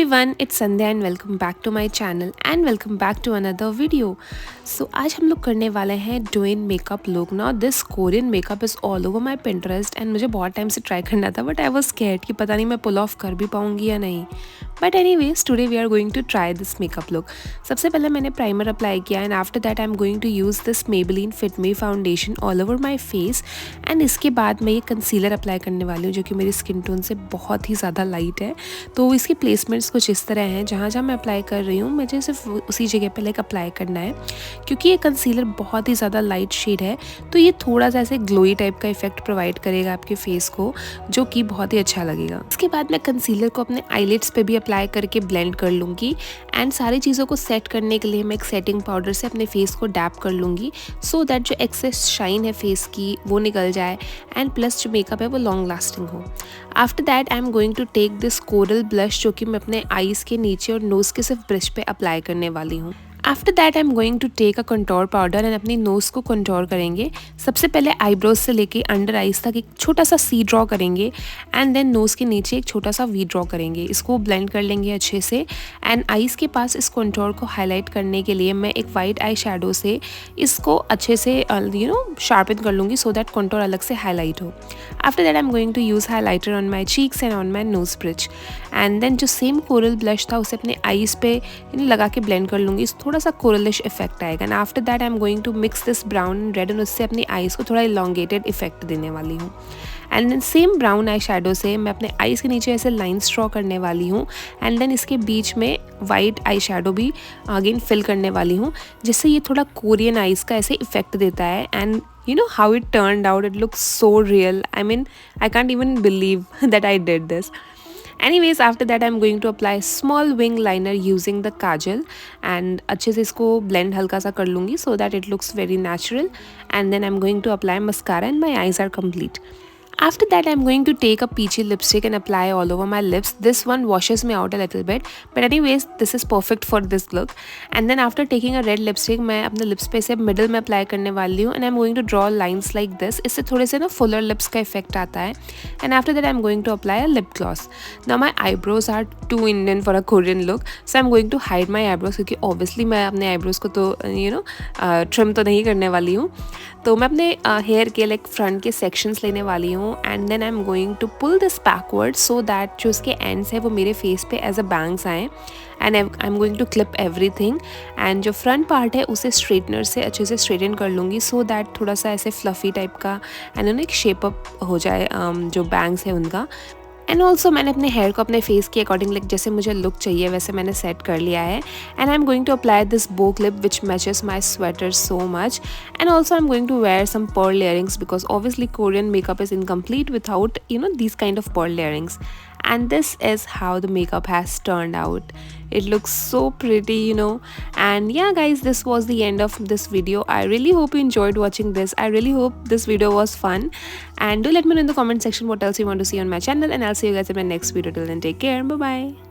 Everyone, it's Sandhya and welcome back to my channel and welcome back to another video. So आज हम लोग करने वाले हैं doing makeup look. Now this Korean makeup is all over my Pinterest and मुझे बहुत time से try करना था, बट आई वाज स्कैर्ड कि पता नहीं मैं पुल ऑफ कर भी पाऊंगी या नहीं। But anyways today we are going to try this makeup look. सबसे पहले मैंने प्राइमर अप्लाई किया and after that I am going to use this Maybelline fit me foundation all over my face. And इसके बाद मैं ये concealer apply करने वाली हूँ जो कि मेरी स्किन टोन से बहुत ही ज़्यादा लाइट है। तो इसकी प्लेसमेंट्स कुछ इस तरह हैं, जहाँ जहाँ मैं अप्लाई कर रही हूँ मुझे सिर्फ उसी जगह पे लाइक अप्लाई करना है। क्योंकि ये कंसीलर बहुत ही ज़्यादा लाइट शेड है तो ये थोड़ा सा ऐसे ग्लोई टाइप का इफेक्ट प्रोवाइड करेगा आपके फेस को, जो कि बहुत ही अच्छा लगेगा। इसके बाद मैं कंसीलर को अपने आईलिड्स पे भी अप्लाई करके ब्लेंड कर लूँगी एंड सारी चीज़ों को सेट करने के लिए मैं एक सेटिंग पाउडर से अपने फेस को डैप कर लूँगी सो दैट जो एक्सेस शाइन है फेस की वो निकल जाए एंड प्लस जो मेकअप है वो लॉन्ग लास्टिंग हो। After that I am going to take this coral blush जो कि मैं अपने आईज के नीचे और नोज़ के सिर्फ ब्रश पे अप्लाई करने वाली हूँ। After that I am going to take a contour powder and अपनी नोज़ को कंटोर करेंगे। सबसे पहले आईब्रोज से लेके अंडर आईज तक एक छोटा सा सी ड्रॉ करेंगे एंड देन नोज़ के नीचे एक छोटा सा वी ड्रॉ करेंगे। इसको ब्लेंड कर लेंगे अच्छे से एंड आईज के पास इस कंटोर को हाईलाइट करने के लिए मैं एक वाइट आई शेडो से इसको अच्छे से शार्पन कर लूँगी सो दैट कंटोर अलग से हाईलाइट हो। After that I am going to use highlighter on my cheeks and on my nose bridge and then जो सेम कोरल ब्लश था उसे अपने आईज पे लगा के ब्लेंड कर लूँगी। थोड़ा सा कोरलिश इफेक्ट आएगा and after that I am going to mix this brown and red and उससे अपनी आईज को थोड़ा इलॉन्गेटेड इफेक्ट देने वाली हूँ। And then same brown eye shadow से मैं अपने आईज के नीचे ऐसे लाइन्स ड्रॉ करने वाली हूँ एंड देन इसके बीच में वाइट आई शेडो भी अगेन फिल करने वाली हूँ, जिससे ये थोड़ा कोरियन आईज का ऐसे इफेक्ट देता है। And you know how it turned out, it looks so real. I mean, I can't even believe that I did this. Anyways, after that I'm going to apply small wing liner using the kajal and अच्छे से इसको blend हल्का सा कर लूँगी so that it looks very natural. And then I'm going to apply mascara and my eyes are complete. After that I'm going to take a peachy lipstick and apply all over my lips. This one washes me out a little bit, but anyways this is perfect for this look. And then after taking a red lipstick मैं अपने lips पे से middle में apply करने वाली हूँ and I'm going to draw lines like this. इससे थोड़े से ना fuller lips का effect आता है. And after that I'm going to apply a lip gloss. Now my eyebrows are too Indian for a Korean look, so I'm going to hide my eyebrows क्योंकि obviously मैं अपने eyebrows को तो trim तो नहीं करने वाली हूँ। तो मैं अपने हेयर के लाइक फ्रंट के सेक्शंस लेने वाली हूँ and then I am going to pull this backward so that जो उसके एंड्स है वो मेरे फेस पे एज अ बैंग्स आए and I am going to clip everything and जो फ्रंट पार्ट है उसे स्ट्रेटनर से अच्छे से स्ट्रेटन कर लूँगी सो दैट थोड़ा सा ऐसे फ्लफ़ी टाइप का एंड एक शेप अप हो जाए जो बैंग्स है उनका। एंड ऑल्सो मैंने अपने हेयर को अपने फेस के अकॉर्डिंग लाइक जैसे मुझे लुक चाहिए वैसे मैंने सेट कर लिया है। And I am going to apply this bow clip which matches my sweater so much and also I am going to wear some pearl earrings because obviously Korean makeup is incomplete without these kind of pearl earrings. And this is how the makeup has turned out. It looks so pretty. And yeah guys, this was the end of this video. I really hope you enjoyed watching this. I really hope this video was fun, and do let me know in the comment section what else you want to see on my channel, and I'll see you guys in my next video. Till then, take care. Bye bye.